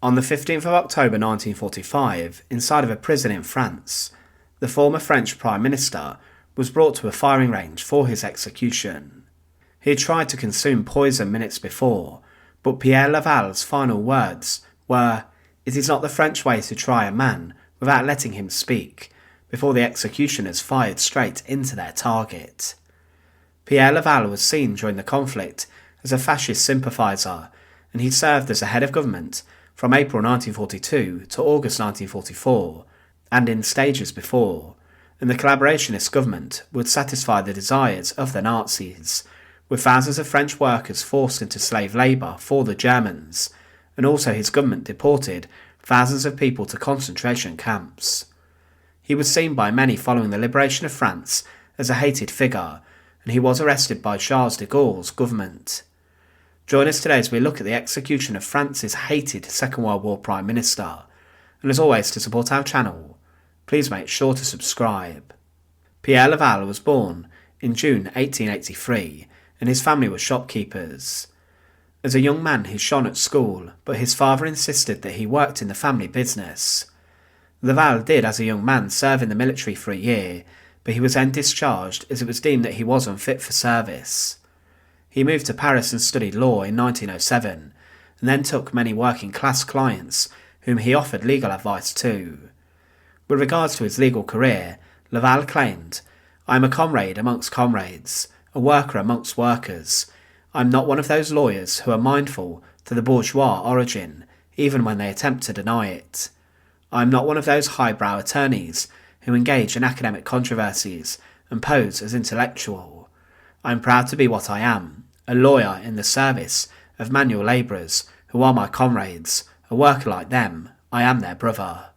On the 15th of October 1945, inside of a prison in France, the former French Prime Minister was brought to a firing range for his execution. He had tried to consume poison minutes before, but Pierre Laval's final words were, "It is not the French way to try a man without letting him speak," before the executioners fired straight into their target. Pierre Laval was seen during the conflict as a fascist sympathiser, and he served as a head of government from April 1942 to August 1944, and in stages before, and the collaborationist government would satisfy the desires of the Nazis, with thousands of French workers forced into slave labour for the Germans, and also his government deported thousands of people to concentration camps. He was seen by many following the liberation of France as a hated figure, and he was arrested by Charles de Gaulle's government. Join us today as we look at the execution of France's hated Second World War Prime Minister, and as always, to support our channel, please make sure to subscribe. Pierre Laval was born in June 1883, and his family were shopkeepers. As a young man he shone at school, but his father insisted that he worked in the family business. Laval did as a young man serve in the military for a year, but he was then discharged as it was deemed that he was unfit for service. He moved to Paris and studied law in 1907, and then took many working class clients whom he offered legal advice to. With regards to his legal career, Laval claimed, "I am a comrade amongst comrades, a worker amongst workers. I am not one of those lawyers who are mindful to the bourgeois origin, even when they attempt to deny it. I am not one of those highbrow attorneys who engage in academic controversies and pose as intellectual. I am proud to be what I am, a lawyer in the service of manual labourers who are my comrades, a worker like them, I am their brother."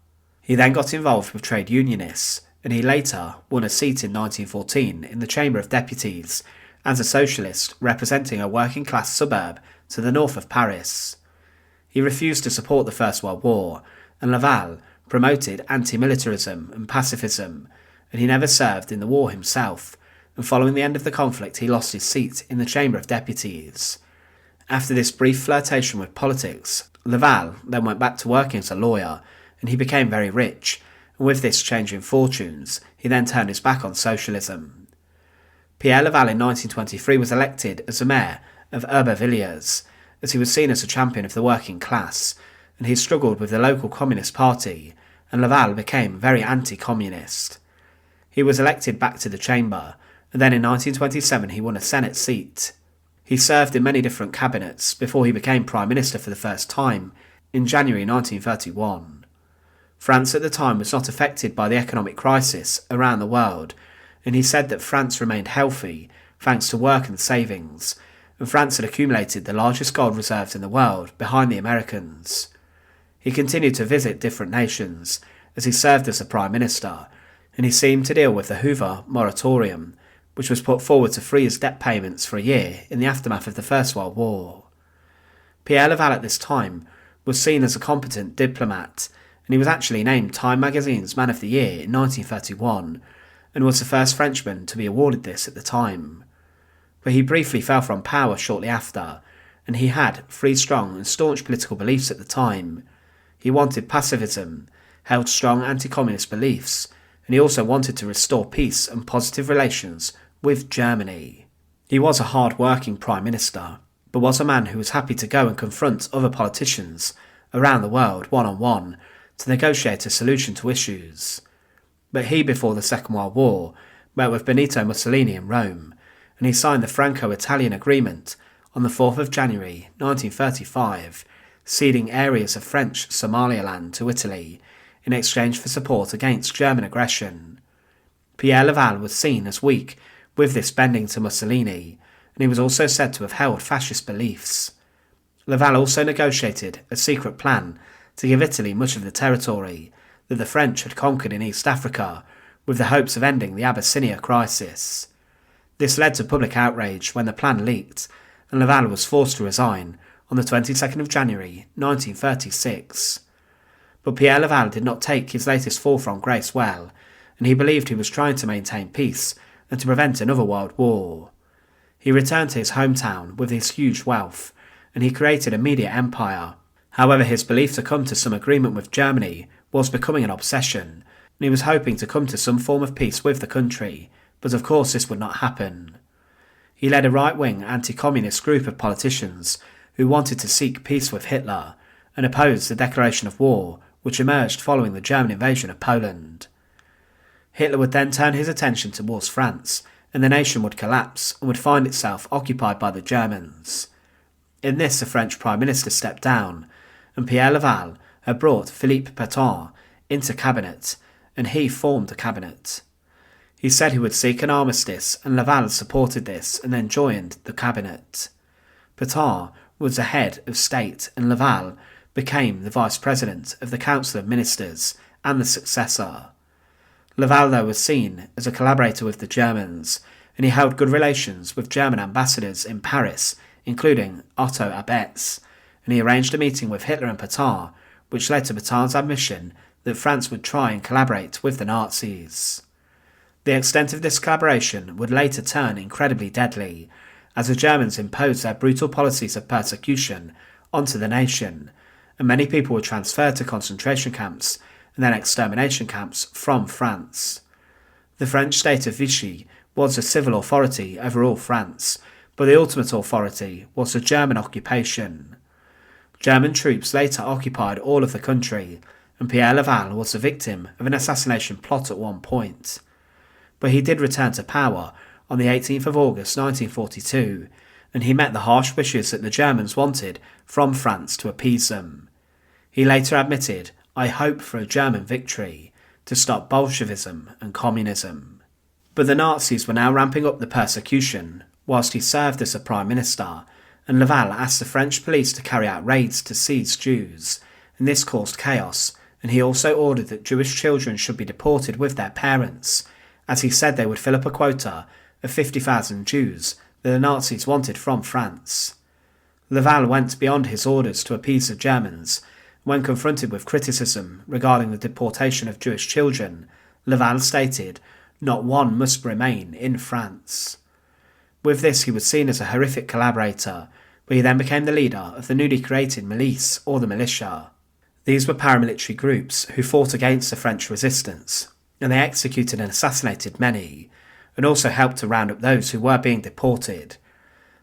He then got involved with trade unionists, and he later won a seat in 1914 in the Chamber of Deputies as a socialist representing a working class suburb to the north of Paris. He refused to support the First World War, and Laval promoted anti-militarism and pacifism, and he never served in the war himself, and following the end of the conflict he lost his seat in the Chamber of Deputies. After this brief flirtation with politics, Laval then went back to working as a lawyer, and he became very rich, and with this change in fortunes, he then turned his back on socialism. Pierre Laval in 1923 was elected as the mayor of Aubervilliers, as he was seen as a champion of the working class, and he struggled with the local Communist Party, and Laval became very anti-communist. He was elected back to the chamber, and then in 1927 he won a Senate seat. He served in many different cabinets before he became Prime Minister for the first time in January 1931. France at the time was not affected by the economic crisis around the world, and he said that France remained healthy thanks to work and savings, and France had accumulated the largest gold reserves in the world behind the Americans. He continued to visit different nations as he served as a Prime Minister, and he seemed to deal with the Hoover moratorium, which was put forward to freeze debt payments for a year in the aftermath of the First World War. Pierre Laval at this time was seen as a competent diplomat, and he was actually named Time magazine's Man of the Year in 1931, and was the first Frenchman to be awarded this at the time. But he briefly fell from power shortly after, and he had three strong and staunch political beliefs at the time. He wanted pacifism, held strong anti-communist beliefs, and he also wanted to restore peace and positive relations with Germany. He was a hard-working Prime Minister, but was a man who was happy to go and confront other politicians around the world one-on-one to negotiate a solution to issues. But he, before the Second World War, met with Benito Mussolini in Rome, and he signed the Franco-Italian Agreement on the 4th of January 1935, ceding areas of French Somaliland to Italy in exchange for support against German aggression. Pierre Laval was seen as weak with this bending to Mussolini, and he was also said to have held fascist beliefs. Laval also negotiated a secret plan to give Italy much of the territory that the French had conquered in East Africa, with the hopes of ending the Abyssinia crisis. This led to public outrage when the plan leaked, and Laval was forced to resign on the 22nd of January 1936. But Pierre Laval did not take his latest fall from grace well, and he believed he was trying to maintain peace and to prevent another world war. He returned to his hometown with his huge wealth, and he created a media empire. However, his belief to come to some agreement with Germany was becoming an obsession, and he was hoping to come to some form of peace with the country, but of course this would not happen. He led a right-wing anti-communist group of politicians who wanted to seek peace with Hitler and opposed the declaration of war which emerged following the German invasion of Poland. Hitler would then turn his attention towards France, and the nation would collapse and would find itself occupied by the Germans. In this, the French Prime Minister stepped down, and Pierre Laval had brought Philippe Pétain into cabinet, and he formed a cabinet. He said he would seek an armistice, and Laval supported this and then joined the cabinet. Pétain was the head of state, and Laval became the vice president of the Council of Ministers and the successor. Laval, though, was seen as a collaborator with the Germans, and he held good relations with German ambassadors in Paris, including Otto Abetz, and he arranged a meeting with Hitler and Pétain, which led to Pétain's admission that France would try and collaborate with the Nazis. The extent of this collaboration would later turn incredibly deadly, as the Germans imposed their brutal policies of persecution onto the nation, and many people were transferred to concentration camps and then extermination camps from France. The French state of Vichy was a civil authority over all France, but the ultimate authority was the German occupation. German troops later occupied all of the country, and Pierre Laval was the victim of an assassination plot at one point. But he did return to power on the 18th of August 1942, and he met the harsh wishes that the Germans wanted from France to appease them. He later admitted, "I hope for a German victory to stop Bolshevism and communism." But the Nazis were now ramping up the persecution whilst he served as a Prime Minister, and Laval asked the French police to carry out raids to seize Jews, and this caused chaos, and he also ordered that Jewish children should be deported with their parents, as he said they would fill up a quota of 50,000 Jews that the Nazis wanted from France. Laval went beyond his orders to appease the Germans. When confronted with criticism regarding the deportation of Jewish children, Laval stated, "Not one must remain in France." With this, he was seen as a horrific collaborator, but he then became the leader of the newly created Milice, or the militia. These were paramilitary groups who fought against the French resistance, and they executed and assassinated many, and also helped to round up those who were being deported.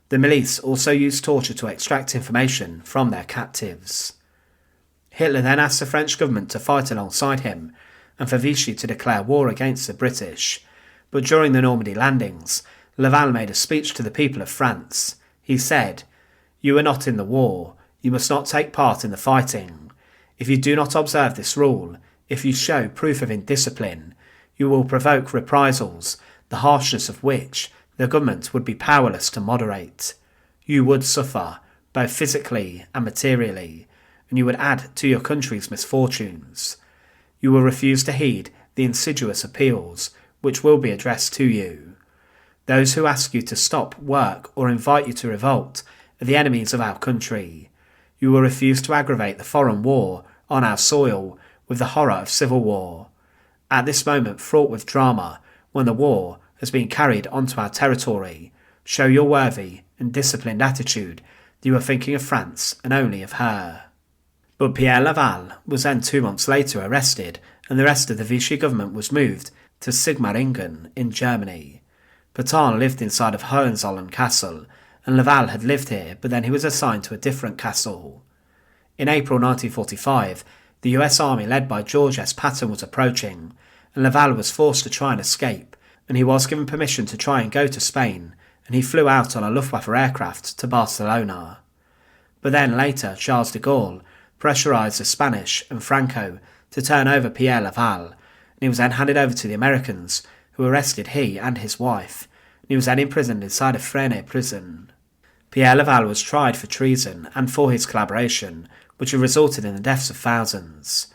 The Milice also used torture to extract information from their captives. Hitler then asked the French government to fight alongside him, and for Vichy to declare war against the British, but during the Normandy landings, Laval made a speech to the people of France. He said, "You are not in the war, you must not take part in the fighting. If you do not observe this rule, if you show proof of indiscipline, you will provoke reprisals, the harshness of which the government would be powerless to moderate. You would suffer, both physically and materially, and you would add to your country's misfortunes. You will refuse to heed the insidious appeals which will be addressed to you. Those who ask you to stop work or invite you to revolt are the enemies of our country. You will refuse to aggravate the foreign war on our soil with the horror of civil war. At this moment fraught with drama, when the war has been carried onto our territory, show your worthy and disciplined attitude that you are thinking of France and only of her." But Pierre Laval was then 2 months later arrested, and the rest of the Vichy government was moved to Sigmaringen in Germany. Pétain lived inside of Hohenzollern Castle, and Laval had lived here, but then he was assigned to a different castle. In April 1945, the US Army led by George S. Patton was approaching, and Laval was forced to try and escape, and he was given permission to try and go to Spain, and he flew out on a Luftwaffe aircraft to Barcelona. But then later, Charles de Gaulle pressurised the Spanish and Franco to turn over Pierre Laval, and he was then handed over to the Americans, who arrested he and his wife, and he was then imprisoned inside of Fresnes prison. Pierre Laval was tried for treason and for his collaboration, which had resulted in the deaths of thousands.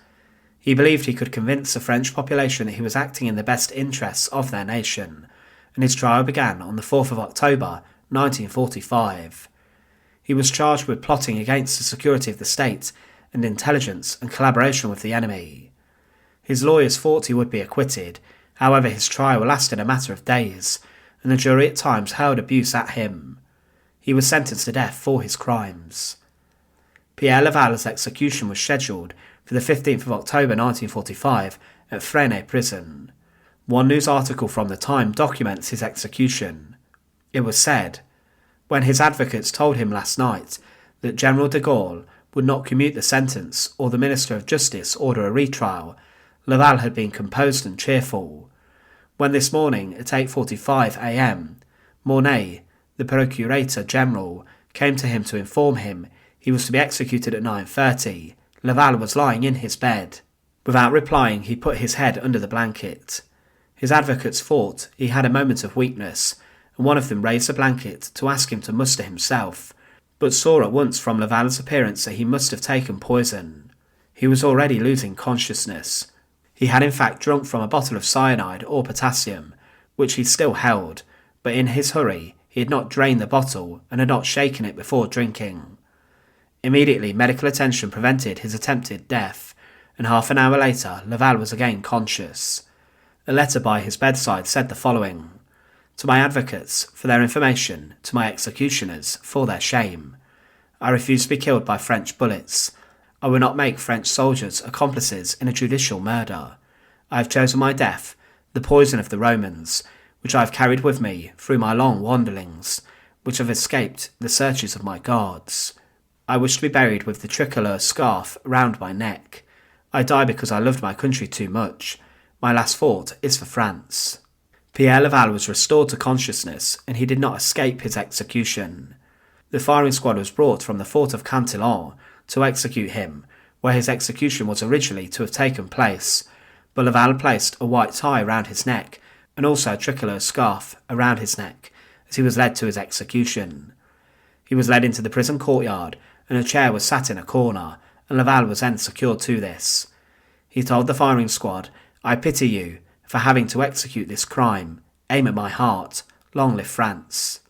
He believed he could convince the French population that he was acting in the best interests of their nation, and his trial began on the 4th of October 1945. He was charged with plotting against the security of the state and intelligence and collaboration with the enemy. His lawyers thought he would be acquitted, however his trial lasted a matter of days, and the jury at times hurled abuse at him. He was sentenced to death for his crimes. Pierre Laval's execution was scheduled for the 15th of October 1945 at Fresnes prison. One news article from the time documents his execution. It was said, when his advocates told him last night that General de Gaulle would not commute the sentence or the Minister of Justice order a retrial, Laval had been composed and cheerful. When this morning at 8:45 a.m, Mornay, the Procurator General, came to him to inform him he was to be executed at 9:30, Laval was lying in his bed. Without replying, he put his head under the blanket. His advocates thought he had a moment of weakness, and one of them raised the blanket to ask him to muster himself, but saw at once from Laval's appearance that he must have taken poison. He was already losing consciousness. He had in fact drunk from a bottle of cyanide or potassium, which he still held, but in his hurry he had not drained the bottle and had not shaken it before drinking. Immediately medical attention prevented his attempted death, and half an hour later Laval was again conscious. A letter by his bedside said the following: "To my advocates, for their information, to my executioners, for their shame. I refuse to be killed by French bullets. I will not make French soldiers accomplices in a judicial murder. I have chosen my death, the poison of the Romans, which I have carried with me through my long wanderings, which have escaped the searches of my guards. I wish to be buried with the tricolour scarf round my neck. I die because I loved my country too much. My last thought is for France." Pierre Laval was restored to consciousness, and he did not escape his execution. The firing squad was brought from the fort of Cantillon to execute him, where his execution was originally to have taken place, but Laval placed a white tie round his neck and also a tricolour scarf around his neck as he was led to his execution. He was led into the prison courtyard, and a chair was sat in a corner, and Laval was then secured to this. He told the firing squad, "I pity you for having to execute this crime. Aim at my heart. Long live France."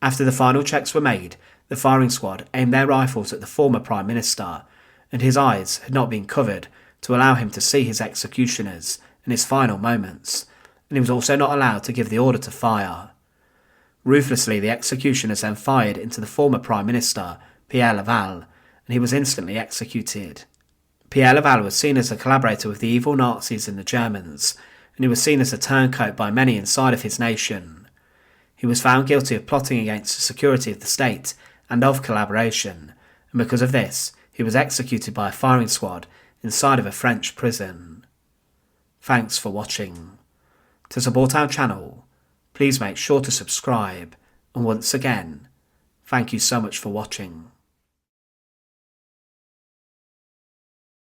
After the final checks were made, the firing squad aimed their rifles at the former Prime Minister, and his eyes had not been covered to allow him to see his executioners in his final moments, and he was also not allowed to give the order to fire. Ruthlessly, the executioners then fired into the former Prime Minister, Pierre Laval, and he was instantly executed. Pierre Laval was seen as a collaborator with the evil Nazis and the Germans, and he was seen as a turncoat by many inside of his nation. He was found guilty of plotting against the security of the state and of collaboration, and because of this, he was executed by a firing squad inside of a French prison. Thanks for watching. To support our channel, please make sure to subscribe, and once again, thank you so much for watching.